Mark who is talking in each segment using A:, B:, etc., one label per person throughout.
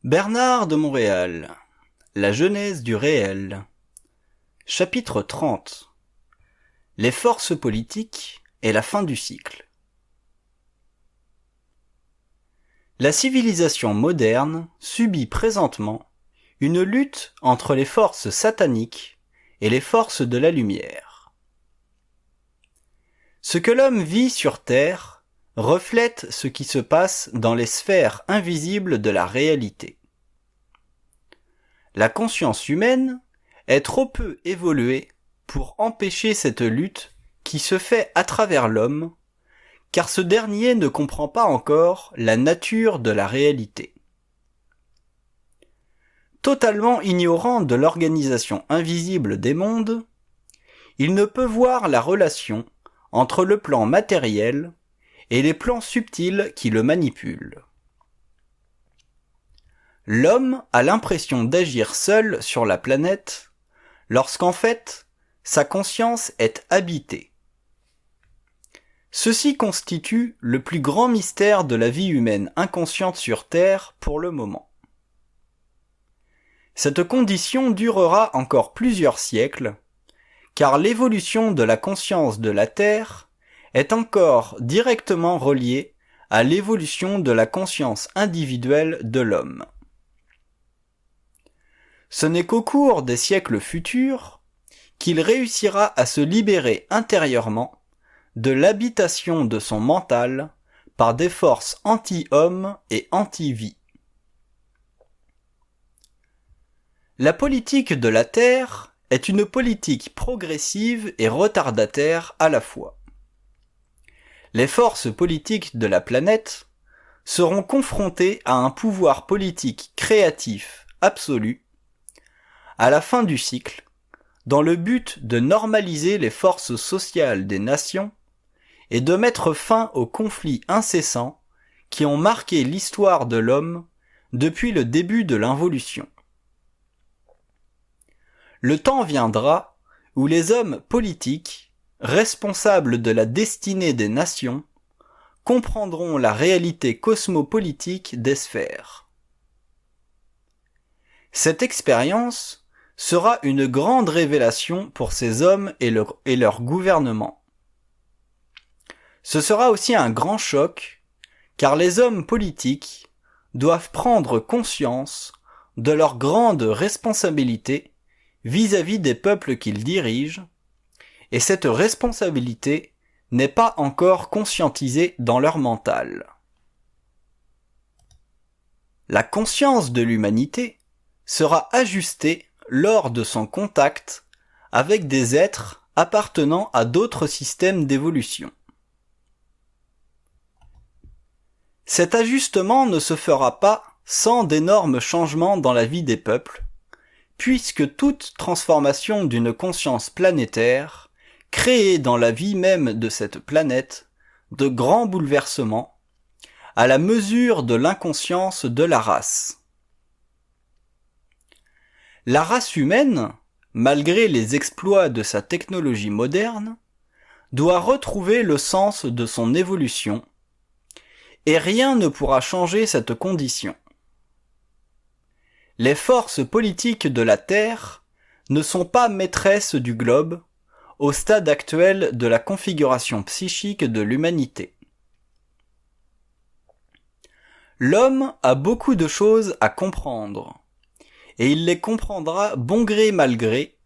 A: Bernard de Montréal, la genèse du réel. Chapitre 30. Les forces politiques et la fin du cycle. La civilisation moderne subit présentement une lutte entre les forces sataniques et les forces de la lumière. Ce que l'homme vit sur Terre reflète ce qui se passe dans les sphères invisibles de la réalité. La conscience humaine est trop peu évoluée pour empêcher cette lutte qui se fait à travers l'homme, car ce dernier ne comprend pas encore la nature de la réalité. Totalement ignorant de l'organisation invisible des mondes, il ne peut voir la relation entre le plan matériel et les plans subtils qui le manipulent. L'homme a l'impression d'agir seul sur la planète, lorsqu'en fait, sa conscience est habitée. Ceci constitue le plus grand mystère de la vie humaine inconsciente sur Terre pour le moment. Cette condition durera encore plusieurs siècles, car l'évolution de la conscience de la Terre est encore directement reliée à l'évolution de la conscience individuelle de l'homme. Ce n'est qu'au cours des siècles futurs qu'il réussira à se libérer intérieurement de l'habitation de son mental par des forces anti-homme et anti-vie. La politique de la Terre est une politique progressive et retardataire à la fois. Les forces politiques de la planète seront confrontées à un pouvoir politique créatif absolu à la fin du cycle, dans le but de normaliser les forces sociales des nations et de mettre fin aux conflits incessants qui ont marqué l'histoire de l'homme depuis le début de l'involution. Le temps viendra où les hommes politiques, responsables de la destinée des nations, comprendront la réalité cosmopolitique des sphères. Cette expérience sera une grande révélation pour ces hommes et leur gouvernement. Ce sera aussi un grand choc, car les hommes politiques doivent prendre conscience de leur grande responsabilité vis-à-vis des peuples qu'ils dirigent, et cette responsabilité n'est pas encore conscientisée dans leur mental. La conscience de l'humanité sera ajustée lors de son contact avec des êtres appartenant à d'autres systèmes d'évolution. Cet ajustement ne se fera pas sans d'énormes changements dans la vie des peuples, puisque toute transformation d'une conscience planétaire crée dans la vie même de cette planète de grands bouleversements à la mesure de l'inconscience de la race. La race humaine, malgré les exploits de sa technologie moderne, doit retrouver le sens de son évolution, et rien ne pourra changer cette condition. Les forces politiques de la Terre ne sont pas maîtresses du globe au stade actuel de la configuration psychique de l'humanité. L'homme a beaucoup de choses à comprendre, et il les comprendra bon gré mal gré,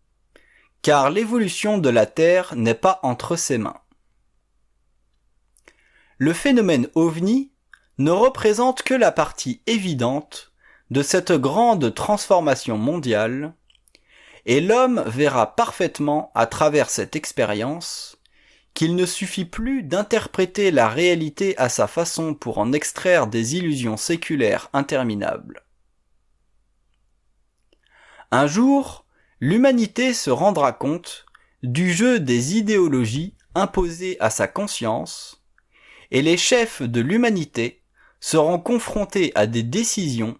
A: car l'évolution de la Terre n'est pas entre ses mains. Le phénomène OVNI ne représente que la partie évidente de cette grande transformation mondiale, et l'homme verra parfaitement à travers cette expérience qu'il ne suffit plus d'interpréter la réalité à sa façon pour en extraire des illusions séculaires interminables. Un jour, l'humanité se rendra compte du jeu des idéologies imposées à sa conscience, et les chefs de l'humanité seront confrontés à des décisions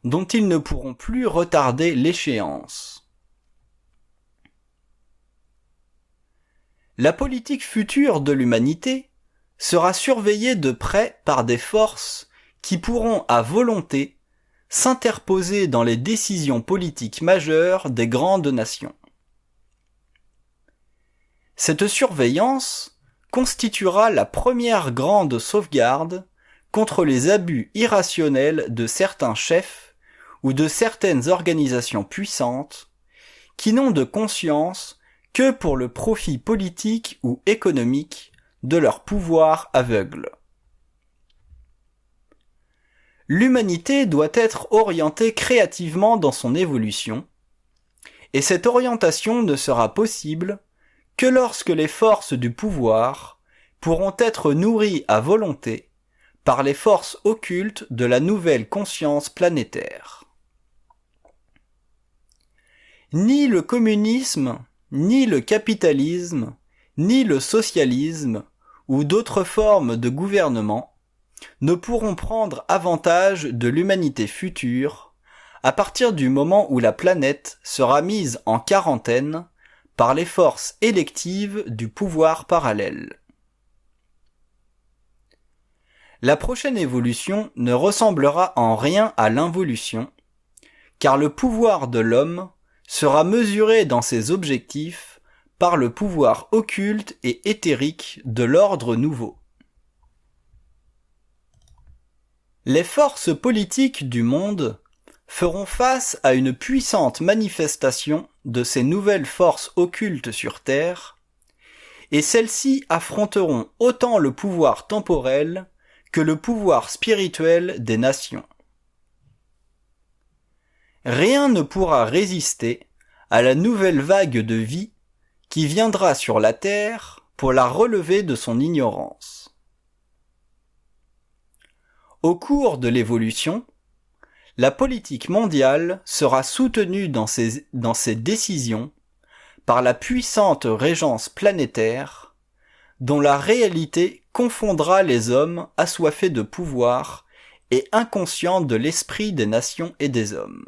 A: dont ils ne pourront plus retarder l'échéance. La politique future de l'humanité sera surveillée de près par des forces qui pourront à volonté s'interposer dans les décisions politiques majeures des grandes nations. Cette surveillance constituera la première grande sauvegarde contre les abus irrationnels de certains chefs ou de certaines organisations puissantes qui n'ont de conscience que pour le profit politique ou économique de leur pouvoir aveugle. L'humanité doit être orientée créativement dans son évolution, et cette orientation ne sera possible que lorsque les forces du pouvoir pourront être nourries à volonté par les forces occultes de la nouvelle conscience planétaire. Ni le communisme, ni le capitalisme, ni le socialisme ou d'autres formes de gouvernement ne pourront prendre avantage de l'humanité future à partir du moment où la planète sera mise en quarantaine par les forces électives du pouvoir parallèle. La prochaine évolution ne ressemblera en rien à l'involution, car le pouvoir de l'homme sera mesuré dans ses objectifs par le pouvoir occulte et éthérique de l'ordre nouveau. Les forces politiques du monde feront face à une puissante manifestation de ces nouvelles forces occultes sur Terre, et celles-ci affronteront autant le pouvoir temporel que le pouvoir spirituel des nations. Rien ne pourra résister à la nouvelle vague de vie qui viendra sur la Terre pour la relever de son ignorance. Au cours de l'évolution, la politique mondiale sera soutenue dans ses décisions par la puissante régence planétaire, dont la réalité confondra les hommes assoiffés de pouvoir et inconscients de l'esprit des nations et des hommes.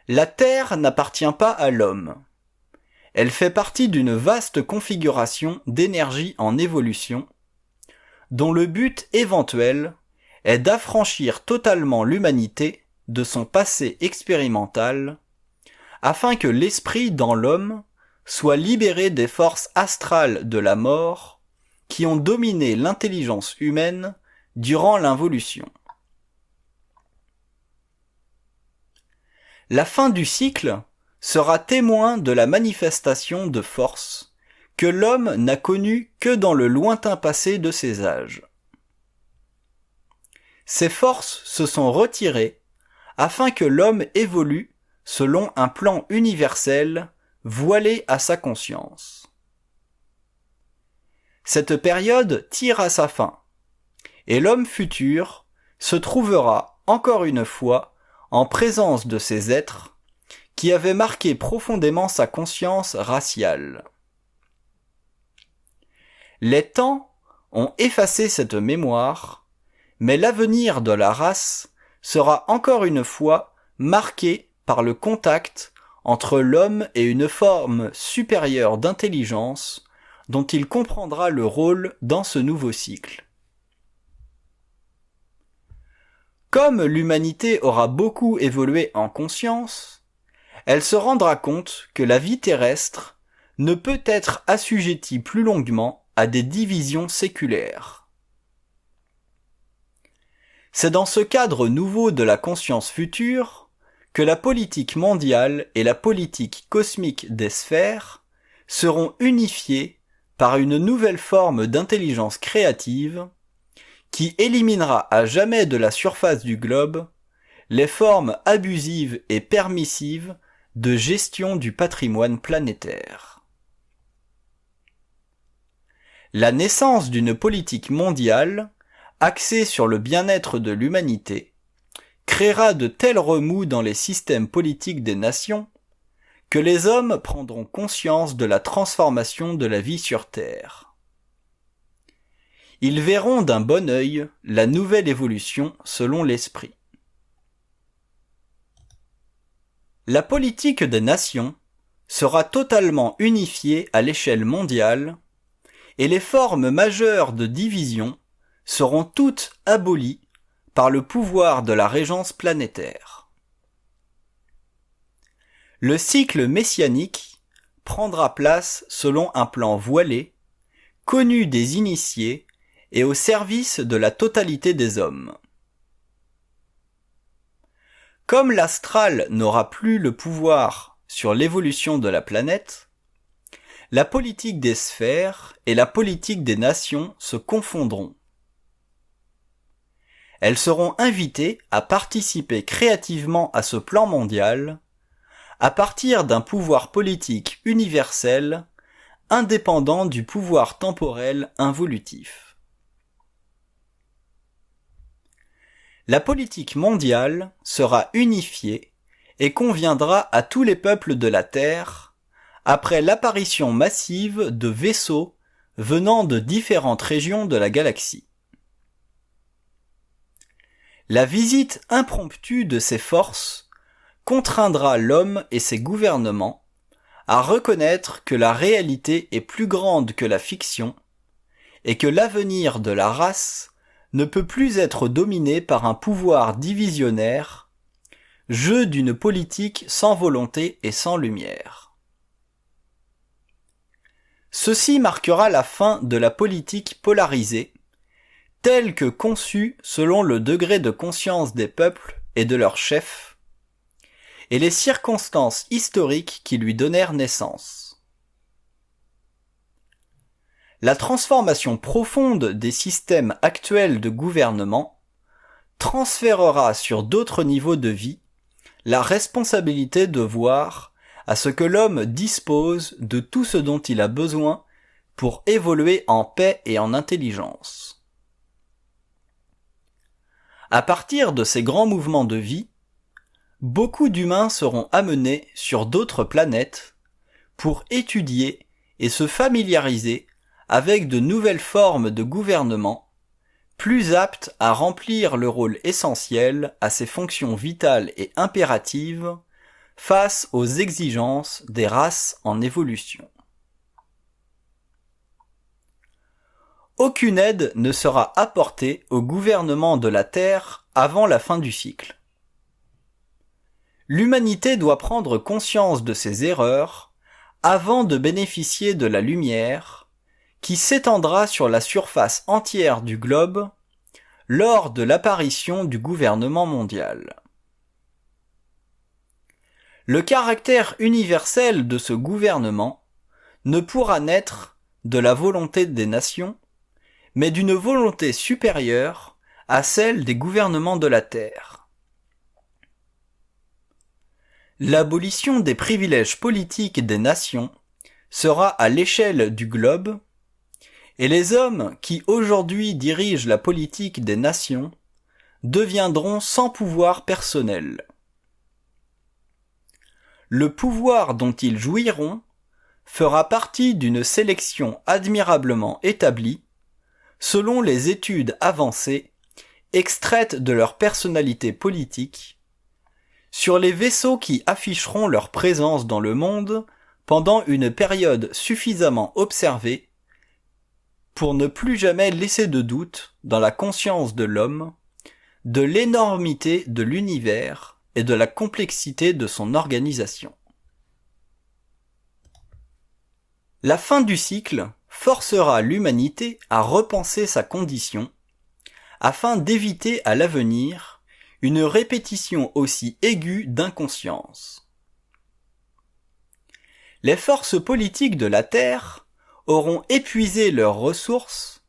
A: La Terre n'appartient pas à l'homme. Elle fait partie d'une vaste configuration d'énergie en évolution, dont le but éventuel est d'affranchir totalement l'humanité de son passé expérimental, afin que l'esprit dans l'homme soit libéré des forces astrales de la mort qui ont dominé l'intelligence humaine durant l'involution. La fin du cycle sera témoin de la manifestation de forces que l'homme n'a connues que dans le lointain passé de ses âges. Ces forces se sont retirées afin que l'homme évolue selon un plan universel voilé à sa conscience. Cette période tire à sa fin, et l'homme futur se trouvera encore une fois en présence de ces êtres qui avaient marqué profondément sa conscience raciale. Les temps ont effacé cette mémoire, mais l'avenir de la race sera encore une fois marqué par le contact entre l'homme et une forme supérieure d'intelligence dont il comprendra le rôle dans ce nouveau cycle. Comme l'humanité aura beaucoup évolué en conscience, elle se rendra compte que la vie terrestre ne peut être assujettie plus longuement à des divisions séculaires. C'est dans ce cadre nouveau de la conscience future que la politique mondiale et la politique cosmique des sphères seront unifiées par une nouvelle forme d'intelligence créative qui éliminera à jamais de la surface du globe les formes abusives et permissives de gestion du patrimoine planétaire. La naissance d'une politique mondiale axée sur le bien-être de l'humanité créera de tels remous dans les systèmes politiques des nations que les hommes prendront conscience de la transformation de la vie sur Terre. Ils verront d'un bon œil la nouvelle évolution selon l'esprit. La politique des nations sera totalement unifiée à l'échelle mondiale et les formes majeures de division seront toutes abolies par le pouvoir de la régence planétaire. Le cycle messianique prendra place selon un plan voilé, connu des initiés et au service de la totalité des hommes. Comme l'astral n'aura plus le pouvoir sur l'évolution de la planète, la politique des sphères et la politique des nations se confondront. Elles seront invitées à participer créativement à ce plan mondial à partir d'un pouvoir politique universel indépendant du pouvoir temporel involutif. La politique mondiale sera unifiée et conviendra à tous les peuples de la Terre après l'apparition massive de vaisseaux venant de différentes régions de la galaxie. La visite impromptue de ces forces contraindra l'homme et ses gouvernements à reconnaître que la réalité est plus grande que la fiction et que l'avenir de la race ne peut plus être dominé par un pouvoir divisionnaire, jeu d'une politique sans volonté et sans lumière. Ceci marquera la fin de la politique polarisée, telle que conçue selon le degré de conscience des peuples et de leurs chefs, et les circonstances historiques qui lui donnèrent naissance. La transformation profonde des systèmes actuels de gouvernement transférera sur d'autres niveaux de vie la responsabilité de voir à ce que l'homme dispose de tout ce dont il a besoin pour évoluer en paix et en intelligence. À partir de ces grands mouvements de vie, beaucoup d'humains seront amenés sur d'autres planètes pour étudier et se familiariser avec de nouvelles formes de gouvernement, plus aptes à remplir le rôle essentiel à ces fonctions vitales et impératives face aux exigences des races en évolution. Aucune aide ne sera apportée au gouvernement de la Terre avant la fin du cycle. L'humanité doit prendre conscience de ses erreurs avant de bénéficier de la lumière qui s'étendra sur la surface entière du globe lors de l'apparition du gouvernement mondial. Le caractère universel de ce gouvernement ne pourra naître de la volonté des nations, mais d'une volonté supérieure à celle des gouvernements de la Terre. L'abolition des privilèges politiques des nations sera à l'échelle du globe, et les hommes qui aujourd'hui dirigent la politique des nations deviendront sans pouvoir personnel. Le pouvoir dont ils jouiront fera partie d'une sélection admirablement établie selon les études avancées extraites de leur personnalité politique sur les vaisseaux qui afficheront leur présence dans le monde pendant une période suffisamment observée pour ne plus jamais laisser de doute dans la conscience de l'homme de l'énormité de l'univers et de la complexité de son organisation. La fin du cycle forcera l'humanité à repenser sa condition afin d'éviter à l'avenir une répétition aussi aiguë d'inconscience. Les forces politiques de la Terre auront épuisé leurs ressources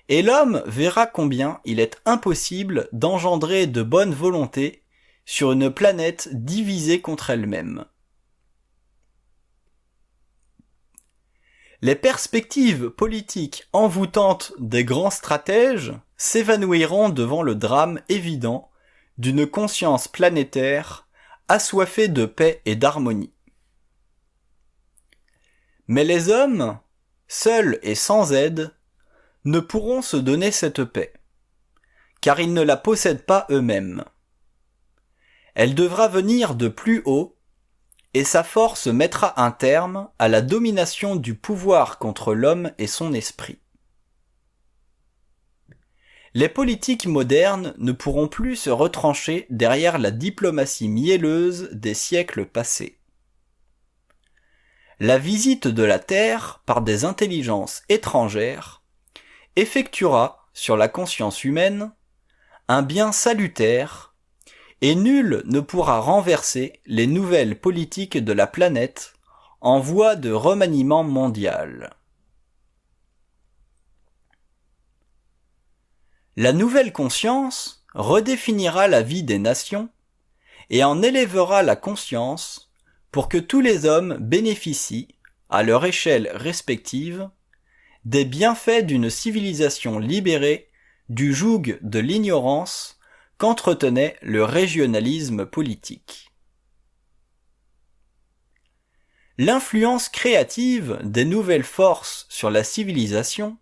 A: et l'homme verra combien il est impossible d'engendrer de bonne volonté sur une planète divisée contre elle-même. Les perspectives politiques envoûtantes des grands stratèges s'évanouiront devant le drame évident d'une conscience planétaire assoiffée de paix et d'harmonie. Mais les hommes, seuls et sans aide, ne pourront se donner cette paix, car ils ne la possèdent pas eux-mêmes. Elle devra venir de plus haut, et sa force mettra un terme à la domination du pouvoir contre l'homme et son esprit. Les politiques modernes ne pourront plus se retrancher derrière la diplomatie mielleuse des siècles passés. La visite de la Terre par des intelligences étrangères effectuera sur la conscience humaine un bien salutaire, et nul ne pourra renverser les nouvelles politiques de la planète en voie de remaniement mondial. La nouvelle conscience redéfinira la vie des nations et en élèvera la conscience pour que tous les hommes bénéficient, à leur échelle respective, des bienfaits d'une civilisation libérée du joug de l'ignorance qu'entretenait le régionalisme politique. L'influence créative des nouvelles forces sur la civilisation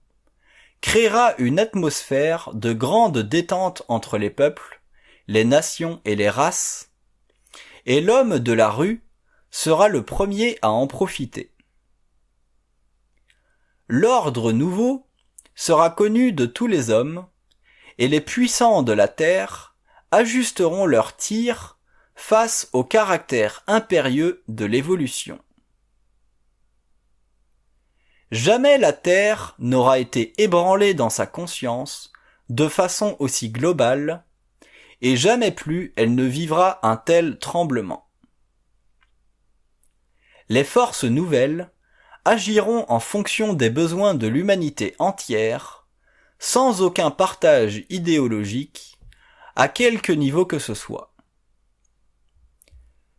A: créera une atmosphère de grande détente entre les peuples, les nations et les races, et l'homme de la rue sera le premier à en profiter. L'ordre nouveau sera connu de tous les hommes, et les puissants de la terre ajusteront leurs tirs face au caractère impérieux de l'évolution. Jamais la Terre n'aura été ébranlée dans sa conscience de façon aussi globale, et jamais plus elle ne vivra un tel tremblement. Les forces nouvelles agiront en fonction des besoins de l'humanité entière, sans aucun partage idéologique, à quelque niveau que ce soit.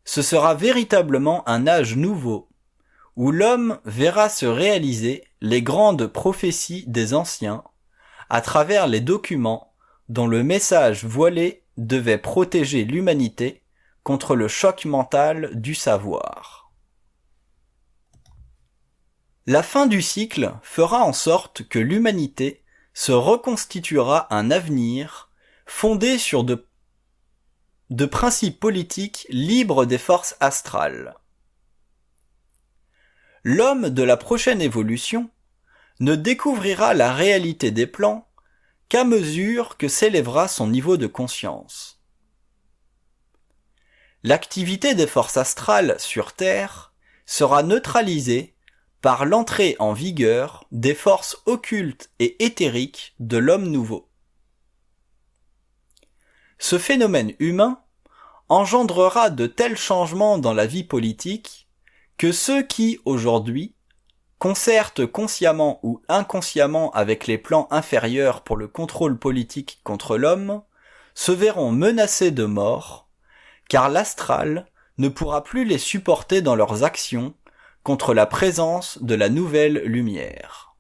A: Ce sera véritablement un âge nouveau, où l'homme verra se réaliser les grandes prophéties des anciens à travers les documents dont le message voilé devait protéger l'humanité contre le choc mental du savoir. La fin du cycle fera en sorte que l'humanité se reconstituera un avenir fondé sur de principes politiques libres des forces astrales. L'homme de la prochaine évolution ne découvrira la réalité des plans qu'à mesure que s'élèvera son niveau de conscience. L'activité des forces astrales sur Terre sera neutralisée par l'entrée en vigueur des forces occultes et éthériques de l'homme nouveau. Ce phénomène humain engendrera de tels changements dans la vie politique que ceux qui, aujourd'hui, concertent consciemment ou inconsciemment avec les plans inférieurs pour le contrôle politique contre l'homme, se verront menacés de mort, car l'astral ne pourra plus les supporter dans leurs actions contre la présence de la nouvelle lumière.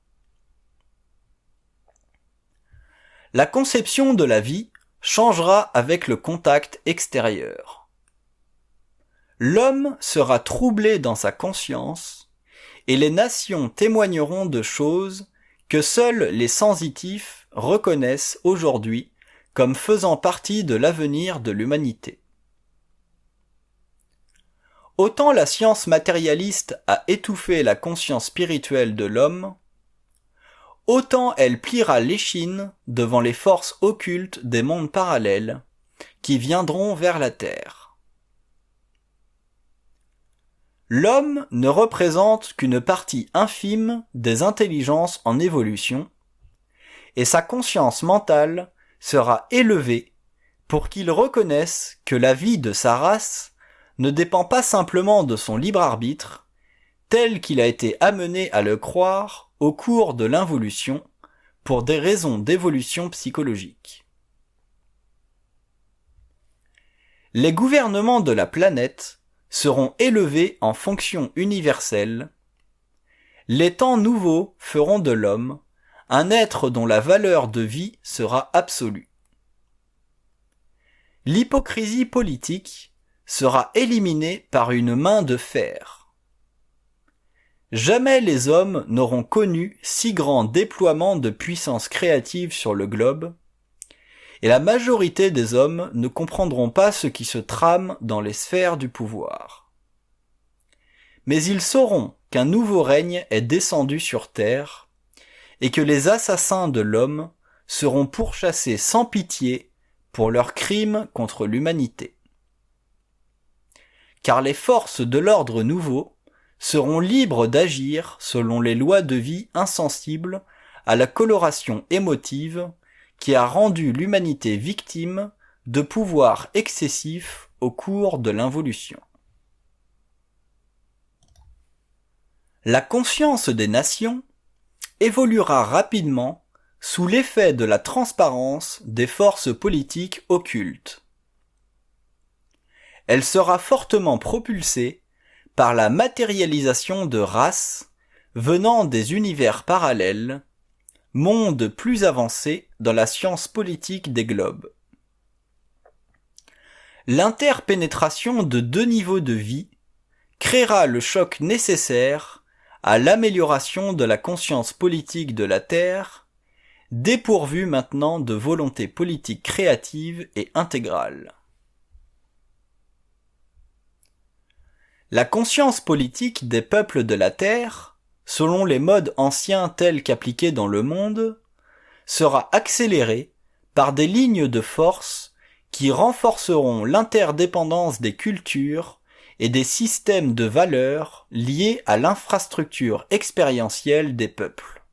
A: La conception de la vie changera avec le contact extérieur. L'homme sera troublé dans sa conscience, et les nations témoigneront de choses que seuls les sensitifs reconnaissent aujourd'hui comme faisant partie de l'avenir de l'humanité. Autant la science matérialiste a étouffé la conscience spirituelle de l'homme, autant elle pliera l'échine devant les forces occultes des mondes parallèles qui viendront vers la Terre. L'homme ne représente qu'une partie infime des intelligences en évolution, et sa conscience mentale sera élevée pour qu'il reconnaisse que la vie de sa race ne dépend pas simplement de son libre arbitre, tel qu'il a été amené à le croire au cours de l'involution pour des raisons d'évolution psychologique. Les gouvernements de la planète seront élevés en fonction universelle, les temps nouveaux feront de l'homme un être dont la valeur de vie sera absolue. L'hypocrisie politique sera éliminée par une main de fer. Jamais les hommes n'auront connu si grand déploiement de puissance créative sur le globe, et la majorité des hommes ne comprendront pas ce qui se trame dans les sphères du pouvoir. Mais ils sauront qu'un nouveau règne est descendu sur terre, et que les assassins de l'homme seront pourchassés sans pitié pour leurs crimes contre l'humanité. Car les forces de l'ordre nouveau seront libres d'agir selon les lois de vie insensibles à la coloration émotive qui a rendu l'humanité victime de pouvoirs excessifs au cours de l'involution. La conscience des nations évoluera rapidement sous l'effet de la transparence des forces politiques occultes. Elle sera fortement propulsée par la matérialisation de races venant des univers parallèles, monde plus avancé dans la science politique des globes. L'interpénétration de deux niveaux de vie créera le choc nécessaire à l'amélioration de la conscience politique de la Terre, dépourvue maintenant de volonté politique créative et intégrale. La conscience politique des peuples de la Terre, selon les modes anciens tels qu'appliqués dans le monde, sera accélérée par des lignes de force qui renforceront l'interdépendance des cultures et des systèmes de valeurs liés à l'infrastructure expérientielle des peuples.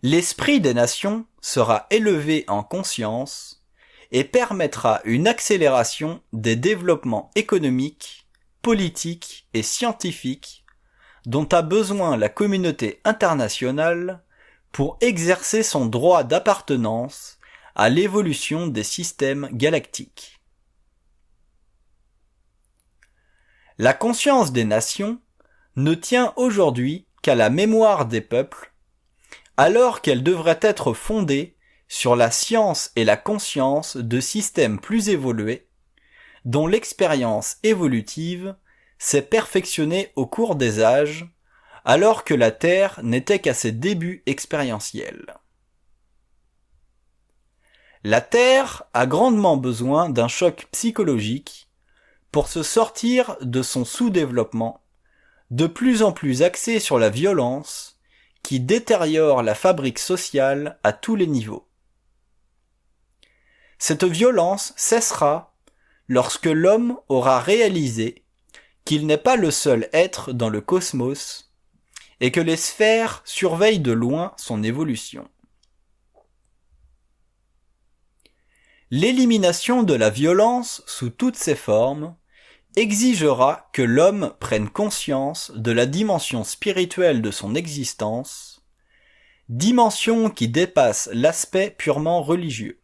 A: L'esprit des nations sera élevé en conscience et permettra une accélération des développements économiques, politiques et scientifiques dont a besoin la communauté internationale pour exercer son droit d'appartenance à l'évolution des systèmes galactiques. La conscience des nations ne tient aujourd'hui qu'à la mémoire des peuples, alors qu'elle devrait être fondée sur la science et la conscience de systèmes plus évolués, dont l'expérience évolutive s'est perfectionnée au cours des âges, alors que la Terre n'était qu'à ses débuts expérientiels. La Terre a grandement besoin d'un choc psychologique pour se sortir de son sous-développement, de plus en plus axé sur la violence, qui détériore la fabrique sociale à tous les niveaux. Cette violence cessera lorsque l'homme aura réalisé qu'il n'est pas le seul être dans le cosmos et que les sphères surveillent de loin son évolution. L'élimination de la violence sous toutes ses formes exigera que l'homme prenne conscience de la dimension spirituelle de son existence, dimension qui dépasse l'aspect purement religieux.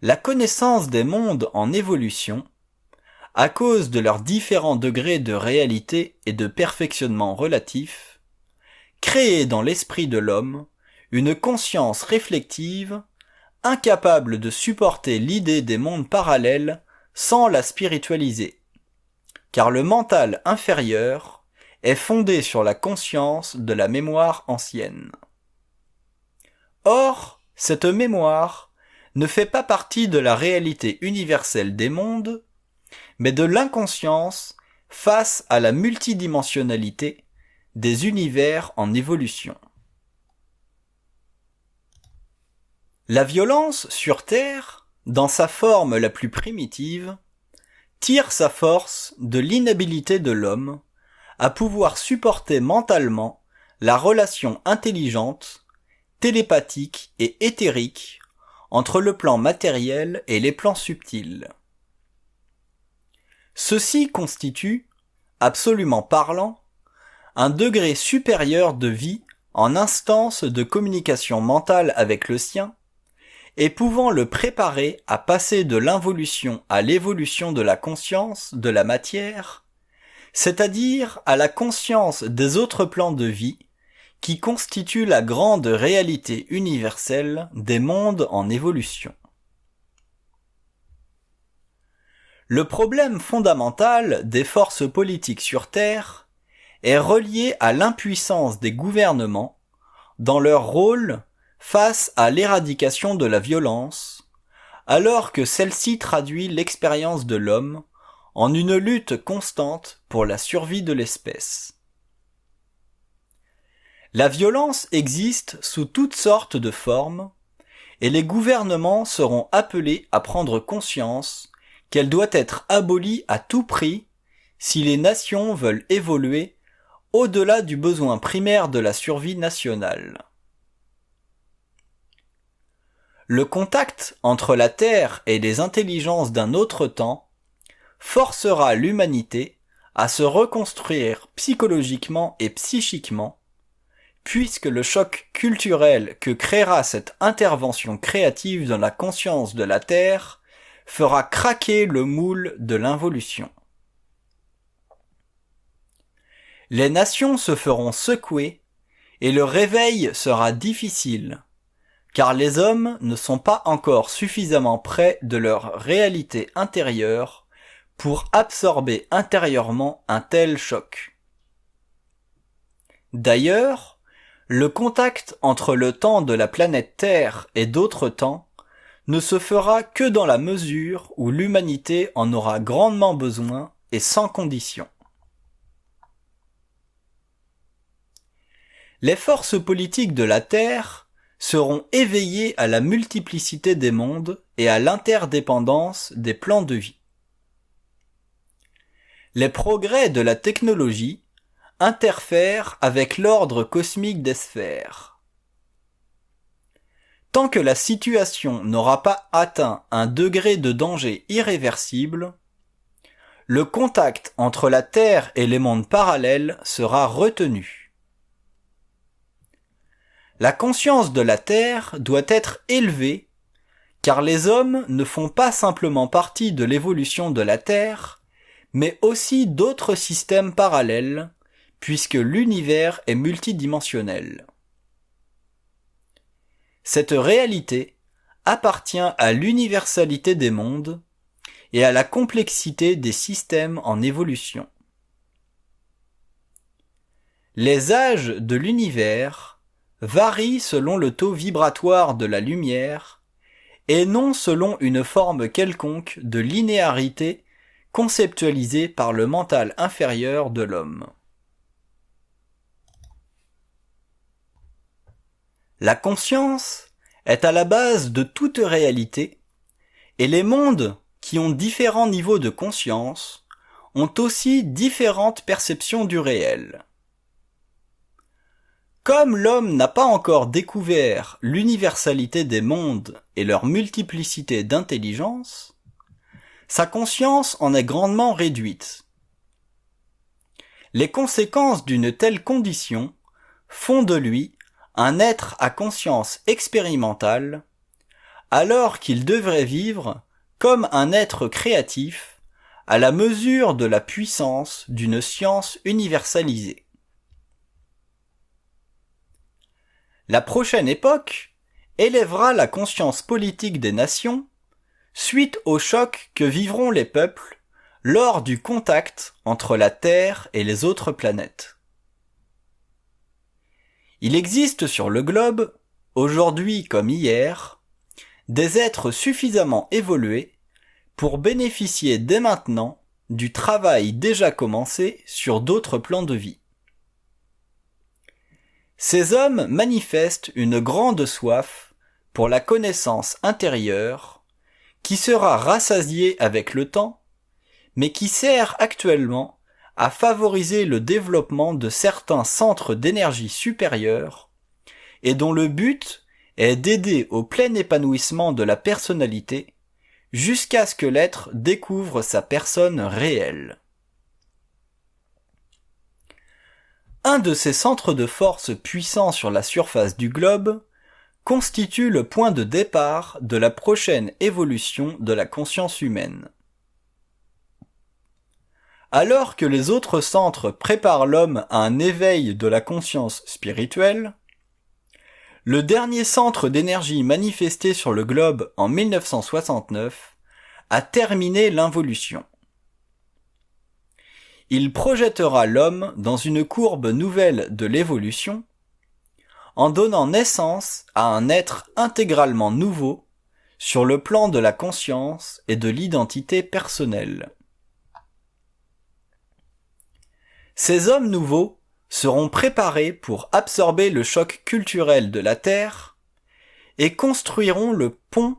A: La connaissance des mondes en évolution, à cause de leurs différents degrés de réalité et de perfectionnement relatif, crée dans l'esprit de l'homme une conscience réflexive incapable de supporter l'idée des mondes parallèles sans la spiritualiser, car le mental inférieur est fondé sur la conscience de la mémoire ancienne. Or, cette mémoire ne fait pas partie de la réalité universelle des mondes, mais de l'inconscience face à la multidimensionnalité des univers en évolution. La violence sur Terre, dans sa forme la plus primitive, tire sa force de l'inhabilité de l'homme à pouvoir supporter mentalement la relation intelligente, télépathique et éthérique entre le plan matériel et les plans subtils. Ceci constitue, absolument parlant, un degré supérieur de vie en instance de communication mentale avec le sien, et pouvant le préparer à passer de l'involution à l'évolution de la conscience de la matière, c'est-à-dire à la conscience des autres plans de vie qui constituent la grande réalité universelle des mondes en évolution. Le problème fondamental des forces politiques sur Terre est relié à l'impuissance des gouvernements dans leur rôle face à l'éradication de la violence, alors que celle-ci traduit l'expérience de l'homme en une lutte constante pour la survie de l'espèce. La violence existe sous toutes sortes de formes, et les gouvernements seront appelés à prendre conscience qu'elle doit être abolie à tout prix si les nations veulent évoluer au-delà du besoin primaire de la survie nationale. Le contact entre la Terre et les intelligences d'un autre temps forcera l'humanité à se reconstruire psychologiquement et psychiquement, puisque le choc culturel que créera cette intervention créative dans la conscience de la Terre fera craquer le moule de l'involution. Les nations se feront secouer et le réveil sera difficile, car les hommes ne sont pas encore suffisamment près de leur réalité intérieure pour absorber intérieurement un tel choc. D'ailleurs, le contact entre le temps de la planète Terre et d'autres temps ne se fera que dans la mesure où l'humanité en aura grandement besoin et sans condition. Les forces politiques de la Terre seront éveillées à la multiplicité des mondes et à l'interdépendance des plans de vie. Les progrès de la technologie interfèrent avec l'ordre cosmique des sphères. Tant que la situation n'aura pas atteint un degré de danger irréversible, le contact entre la Terre et les mondes parallèles sera retenu. La conscience de la Terre doit être élevée, car les hommes ne font pas simplement partie de l'évolution de la Terre, mais aussi d'autres systèmes parallèles, puisque l'univers est multidimensionnel. Cette réalité appartient à l'universalité des mondes et à la complexité des systèmes en évolution. Les âges de l'univers varient selon le taux vibratoire de la lumière et non selon une forme quelconque de linéarité conceptualisée par le mental inférieur de l'homme. La conscience est à la base de toute réalité, et les mondes qui ont différents niveaux de conscience ont aussi différentes perceptions du réel. Comme l'homme n'a pas encore découvert l'universalité des mondes et leur multiplicité d'intelligence, sa conscience en est grandement réduite. Les conséquences d'une telle condition font de lui un être à conscience expérimentale, alors qu'il devrait vivre comme un être créatif à la mesure de la puissance d'une science universalisée. La prochaine époque élèvera la conscience politique des nations suite au choc que vivront les peuples lors du contact entre la Terre et les autres planètes. Il existe sur le globe, aujourd'hui comme hier, des êtres suffisamment évolués pour bénéficier dès maintenant du travail déjà commencé sur d'autres plans de vie. Ces hommes manifestent une grande soif pour la connaissance intérieure qui sera rassasiée avec le temps, mais qui sert actuellement à favoriser le développement de certains centres d'énergie supérieure et dont le but est d'aider au plein épanouissement de la personnalité jusqu'à ce que l'être découvre sa personne réelle. Un de ces centres de force puissants sur la surface du globe constitue le point de départ de la prochaine évolution de la conscience humaine. Alors que les autres centres préparent l'homme à un éveil de la conscience spirituelle, le dernier centre d'énergie manifesté sur le globe en 1969 a terminé l'involution. Il projettera l'homme dans une courbe nouvelle de l'évolution, en donnant naissance à un être intégralement nouveau sur le plan de la conscience et de l'identité personnelle. Ces hommes nouveaux seront préparés pour absorber le choc culturel de la Terre et construiront le pont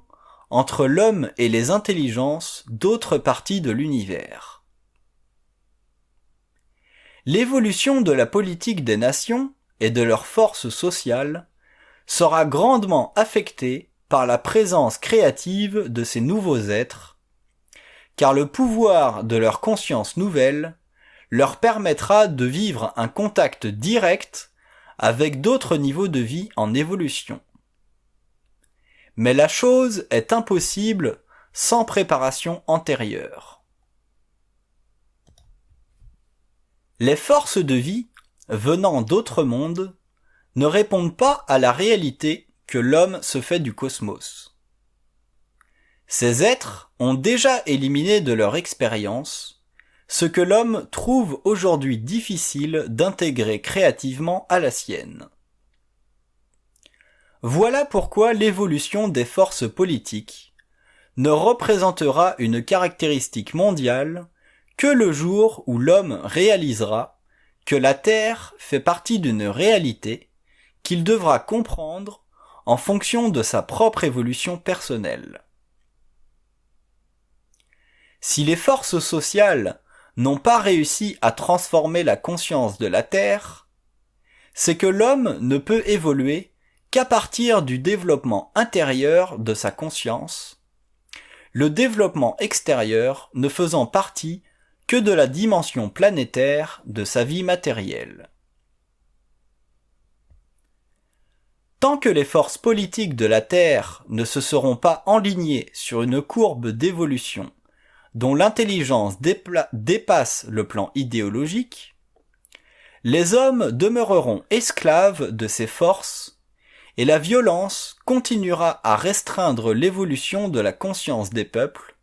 A: entre l'homme et les intelligences d'autres parties de l'univers. L'évolution de la politique des nations et de leurs forces sociales sera grandement affectée par la présence créative de ces nouveaux êtres, car le pouvoir de leur conscience nouvelle leur permettra de vivre un contact direct avec d'autres niveaux de vie en évolution. Mais la chose est impossible sans préparation antérieure. Les forces de vie venant d'autres mondes ne répondent pas à la réalité que l'homme se fait du cosmos. Ces êtres ont déjà éliminé de leur expérience ce que l'homme trouve aujourd'hui difficile d'intégrer créativement à la sienne. Voilà pourquoi l'évolution des forces politiques ne représentera une caractéristique mondiale que le jour où l'homme réalisera que la Terre fait partie d'une réalité qu'il devra comprendre en fonction de sa propre évolution personnelle. Si les forces sociales n'ont pas réussi à transformer la conscience de la Terre, c'est que l'homme ne peut évoluer qu'à partir du développement intérieur de sa conscience, le développement extérieur ne faisant partie que de la dimension planétaire de sa vie matérielle. Tant que les forces politiques de la Terre ne se seront pas enlignées sur une courbe d'évolution dont l'intelligence dépasse le plan idéologique, les hommes demeureront esclaves de ces forces et la violence continuera à restreindre l'évolution de la conscience des peuples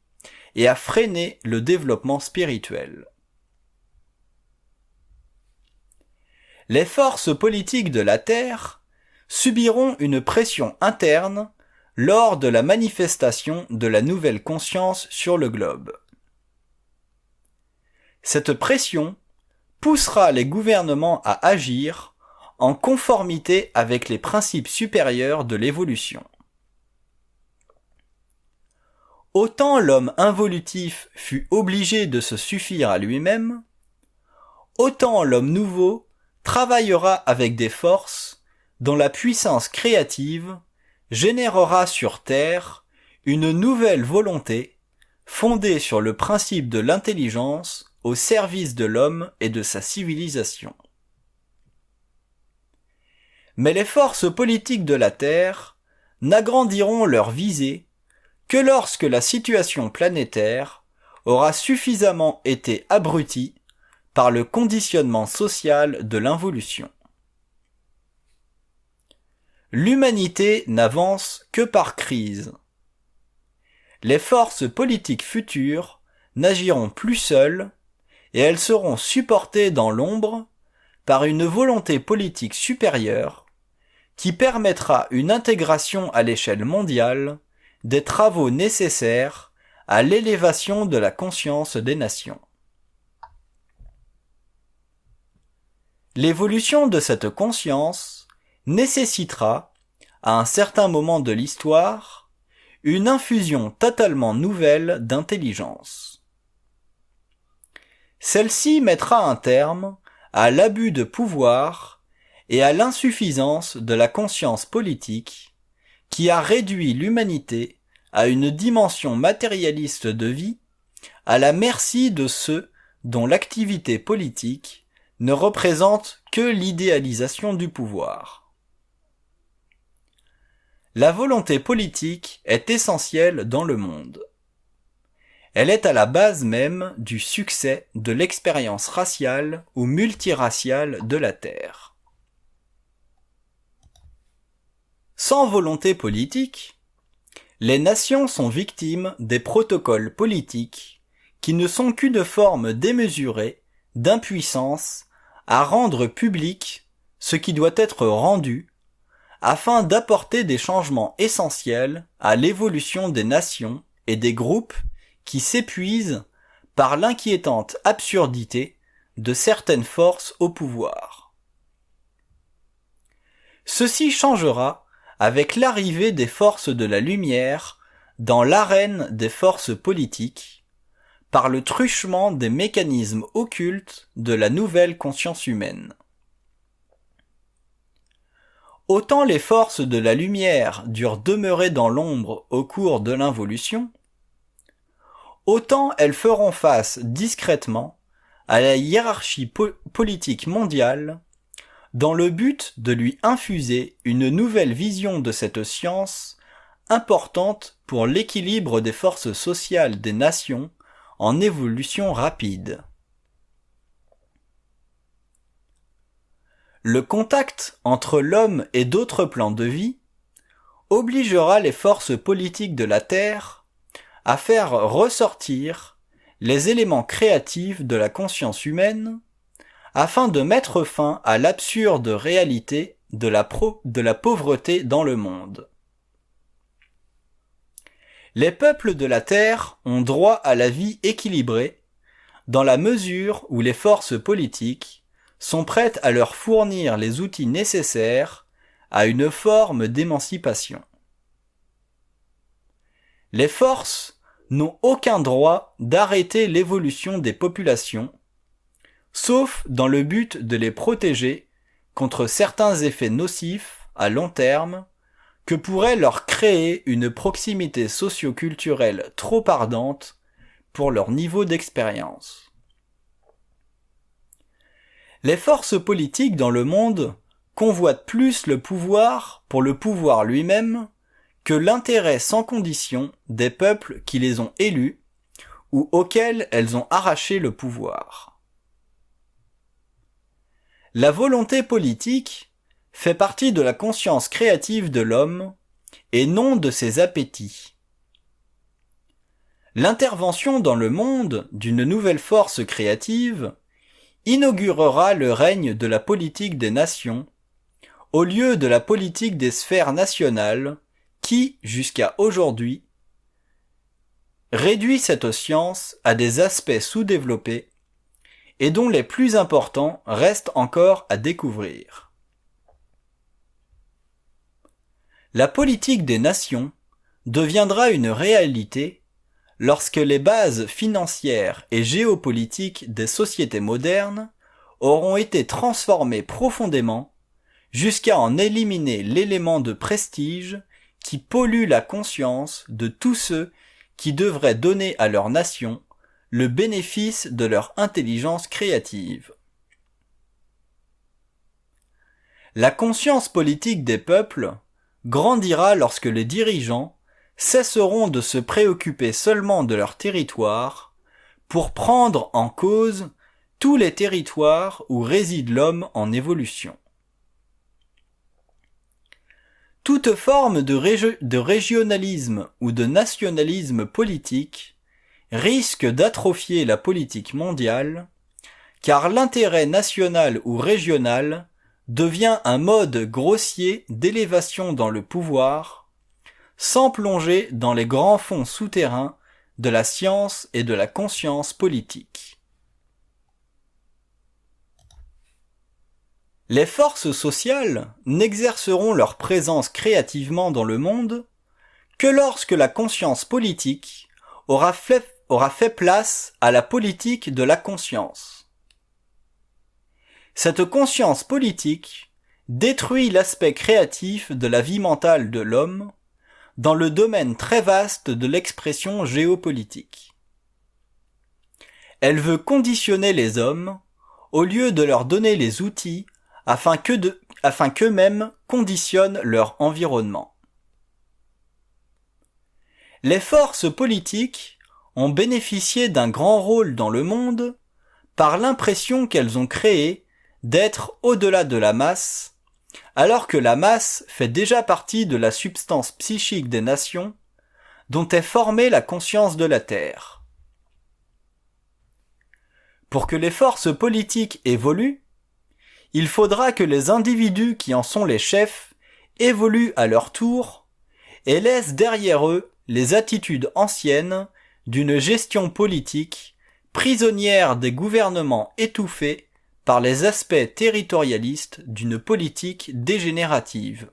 A: et à freiner le développement spirituel. Les forces politiques de la Terre subiront une pression interne lors de la manifestation de la nouvelle conscience sur le globe. Cette pression poussera les gouvernements à agir en conformité avec les principes supérieurs de l'évolution. Autant l'homme involutif fut obligé de se suffire à lui-même, autant l'homme nouveau travaillera avec des forces dont la puissance créative générera sur Terre une nouvelle volonté fondée sur le principe de l'intelligence au service de l'homme et de sa civilisation. Mais les forces politiques de la Terre n'agrandiront leur visée que lorsque la situation planétaire aura suffisamment été abrutie par le conditionnement social de l'involution. L'humanité n'avance que par crise. Les forces politiques futures n'agiront plus seules et elles seront supportées dans l'ombre par une volonté politique supérieure qui permettra une intégration à l'échelle mondiale des travaux nécessaires à l'élévation de la conscience des nations. L'évolution de cette conscience nécessitera, à un certain moment de l'histoire, une infusion totalement nouvelle d'intelligence. Celle-ci mettra un terme à l'abus de pouvoir et à l'insuffisance de la conscience politique qui a réduit l'humanité à une dimension matérialiste de vie à la merci de ceux dont l'activité politique ne représente que l'idéalisation du pouvoir. La volonté politique est essentielle dans le monde. Elle est à la base même du succès de l'expérience raciale ou multiraciale de la Terre. Sans volonté politique, les nations sont victimes des protocoles politiques qui ne sont qu'une forme démesurée d'impuissance à rendre public ce qui doit être rendu afin d'apporter des changements essentiels à l'évolution des nations et des groupes qui s'épuisent par l'inquiétante absurdité de certaines forces au pouvoir. Ceci changera avec l'arrivée des forces de la lumière dans l'arène des forces politiques, par le truchement des mécanismes occultes de la nouvelle conscience humaine. Autant les forces de la lumière durent demeurer dans l'ombre au cours de l'involution, autant elles feront face discrètement à la hiérarchie politique mondiale dans le but de lui infuser une nouvelle vision de cette science importante pour l'équilibre des forces sociales des nations en évolution rapide. Le contact entre l'homme et d'autres plans de vie obligera les forces politiques de la Terre à faire ressortir les éléments créatifs de la conscience humaine afin de mettre fin à l'absurde réalité de la pauvreté dans le monde. Les peuples de la Terre ont droit à la vie équilibrée dans la mesure où les forces politiques sont prêtes à leur fournir les outils nécessaires à une forme d'émancipation. Les forces n'ont aucun droit d'arrêter l'évolution des populations, sauf dans le but de les protéger contre certains effets nocifs à long terme que pourrait leur créer une proximité socio-culturelle trop ardente pour leur niveau d'expérience. Les forces politiques dans le monde convoitent plus le pouvoir pour le pouvoir lui-même que l'intérêt sans condition des peuples qui les ont élus ou auxquels elles ont arraché le pouvoir. La volonté politique fait partie de la conscience créative de l'homme et non de ses appétits. L'intervention dans le monde d'une nouvelle force créative inaugurera le règne de la politique des nations au lieu de la politique des sphères nationales qui, jusqu'à aujourd'hui, réduit cette science à des aspects sous-développés et dont les plus importants restent encore à découvrir. La politique des nations deviendra une réalité lorsque les bases financières et géopolitiques des sociétés modernes auront été transformées profondément jusqu'à en éliminer l'élément de prestige qui pollue la conscience de tous ceux qui devraient donner à leur nation le bénéfice de leur intelligence créative. La conscience politique des peuples grandira lorsque les dirigeants cesseront de se préoccuper seulement de leur territoire pour prendre en cause tous les territoires où réside l'homme en évolution. Toute forme de régionalisme ou de nationalisme politique risque d'atrophier la politique mondiale, car l'intérêt national ou régional devient un mode grossier d'élévation dans le pouvoir, sans plonger dans les grands fonds souterrains de la science et de la conscience politique. Les forces sociales n'exerceront leur présence créativement dans le monde que lorsque la conscience politique aura fait place à la politique de la conscience. Cette conscience politique détruit l'aspect créatif de la vie mentale de l'homme dans le domaine très vaste de l'expression géopolitique. Elle veut conditionner les hommes au lieu de leur donner les outils afin qu'eux-mêmes conditionnent leur environnement. Les forces politiques ont bénéficié d'un grand rôle dans le monde par l'impression qu'elles ont créée d'être au-delà de la masse, alors que la masse fait déjà partie de la substance psychique des nations dont est formée la conscience de la Terre. Pour que les forces politiques évoluent, il faudra que les individus qui en sont les chefs évoluent à leur tour et laissent derrière eux les attitudes anciennes d'une gestion politique prisonnière des gouvernements étouffés par les aspects territorialistes d'une politique dégénérative.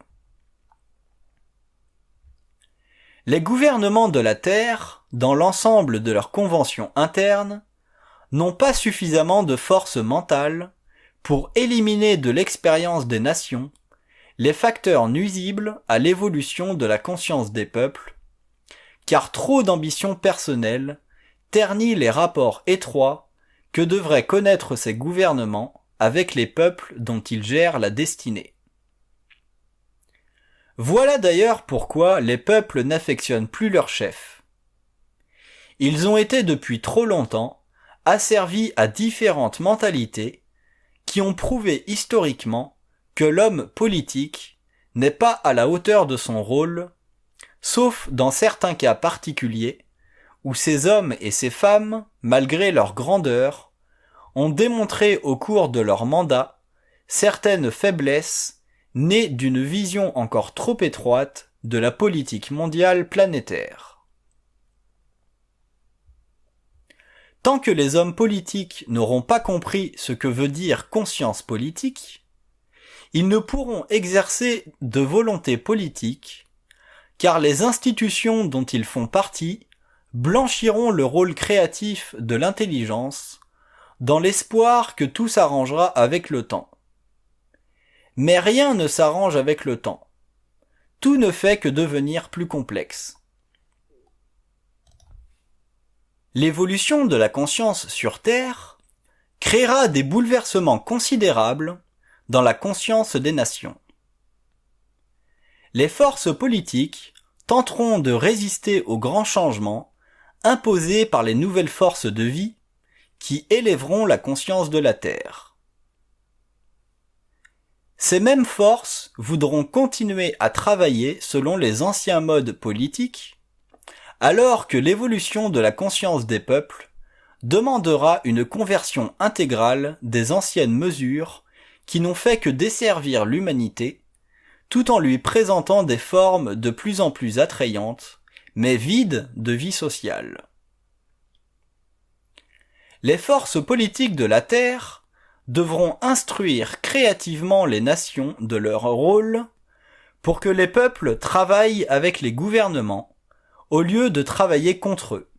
A: Les gouvernements de la Terre, dans l'ensemble de leurs conventions internes, n'ont pas suffisamment de force mentale pour éliminer de l'expérience des nations les facteurs nuisibles à l'évolution de la conscience des peuples, car trop d'ambition personnelle ternit les rapports étroits que devraient connaître ces gouvernements avec les peuples dont ils gèrent la destinée. Voilà d'ailleurs pourquoi les peuples n'affectionnent plus leurs chefs. Ils ont été depuis trop longtemps asservis à différentes mentalités qui ont prouvé historiquement que l'homme politique n'est pas à la hauteur de son rôle, sauf dans certains cas particuliers où ces hommes et ces femmes, malgré leur grandeur, ont démontré au cours de leur mandat certaines faiblesses nées d'une vision encore trop étroite de la politique mondiale planétaire. Tant que les hommes politiques n'auront pas compris ce que veut dire conscience politique, ils ne pourront exercer de volonté politique, car les institutions dont ils font partie blanchiront le rôle créatif de l'intelligence, dans l'espoir que tout s'arrangera avec le temps. Mais rien ne s'arrange avec le temps. Tout ne fait que devenir plus complexe. L'évolution de la conscience sur Terre créera des bouleversements considérables dans la conscience des nations. Les forces politiques tenteront de résister aux grands changements imposés par les nouvelles forces de vie qui élèveront la conscience de la Terre. Ces mêmes forces voudront continuer à travailler selon les anciens modes politiques, alors que l'évolution de la conscience des peuples demandera une conversion intégrale des anciennes mesures qui n'ont fait que desservir l'humanité, tout en lui présentant des formes de plus en plus attrayantes, mais vides de vie sociale. Les forces politiques de la Terre devront instruire créativement les nations de leur rôle pour que les peuples travaillent avec les gouvernements au lieu de travailler contre eux.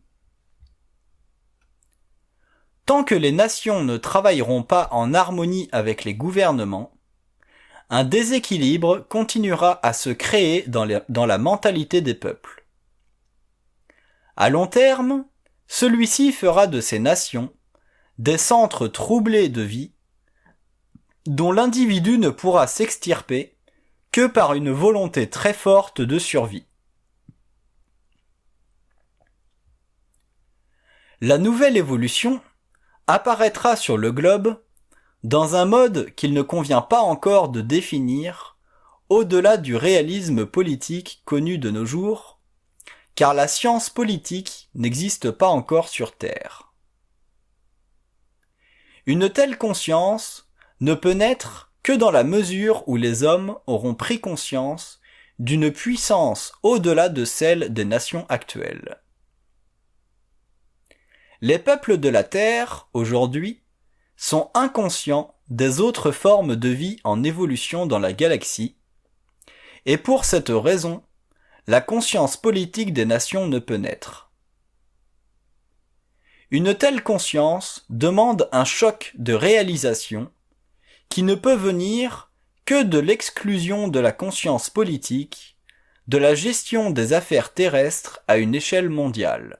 A: Tant que les nations ne travailleront pas en harmonie avec les gouvernements, un déséquilibre continuera à se créer dans la mentalité des peuples. À long terme, celui-ci fera de ces nations des centres troublés de vie dont l'individu ne pourra s'extirper que par une volonté très forte de survie. La nouvelle évolution apparaîtra sur le globe dans un mode qu'il ne convient pas encore de définir au-delà du réalisme politique connu de nos jours, car la science politique n'existe pas encore sur Terre. Une telle conscience ne peut naître que dans la mesure où les hommes auront pris conscience d'une puissance au-delà de celle des nations actuelles. Les peuples de la Terre, aujourd'hui, sont inconscients des autres formes de vie en évolution dans la galaxie, et pour cette raison, la conscience politique des nations ne peut naître. Une telle conscience demande un choc de réalisation qui ne peut venir que de l'exclusion de la conscience politique de la gestion des affaires terrestres à une échelle mondiale.